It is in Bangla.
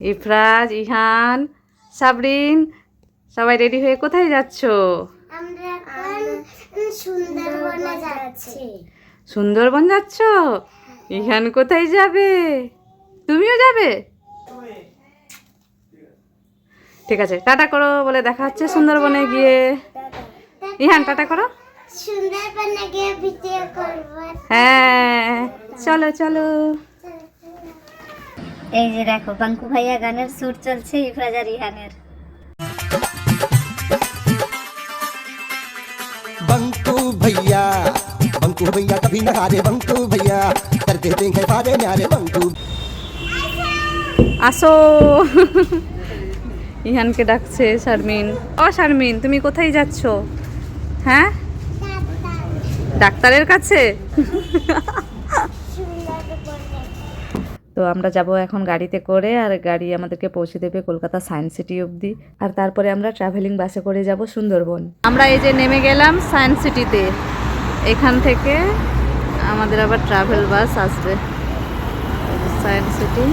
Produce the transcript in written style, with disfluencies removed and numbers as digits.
ইফরাজ, ইহান, সাবরিন সবাই রেডি হয়ে কোথায় যাচ্ছ? আমরা এখন সুন্দরবনে যাচ্ছি। সুন্দরবন যাচ্ছ? ইহান কোথায় যাবে? তুমিও যাবে? ঠিক আছে, টাটা করো বলে দেখা হচ্ছে সুন্দরবনে গিয়ে। ইহান টাটা করো। সুন্দরবনে গিয়ে ভিডিও করব। হ্যাঁ, চলো চলো। এই যে দেখো বাঙ্কু ভাইয়া গানের সুর চলছে ইফরাজ আর ইহানের। बंकू भैया कभी न हारे बंकू भैया कर देते हैं सारे न्यारे बंकू। আসো। ইহানকে ডাকছে শারমিন। ও শারমিন, তুমি কোথায় যাচ্ছ? হ্যাঁ, ডাক্তারের কাছে। তো আমরা যাব এখন গাড়িতে করে, আর গাড়ি আমাদেরকে পৌঁছে দেবে কলকাতা সায়েন্স সিটি অবধি, আর তারপরে আমরা ট্রাভেলিং বাসে করে যাব সুন্দরবন। আমরা এই যে নেমে গেলাম সায়েন্স সিটিতে, এখান থেকে আমাদের আবার ট্রাভেল বাস আসবে সায়েন্স সিটি।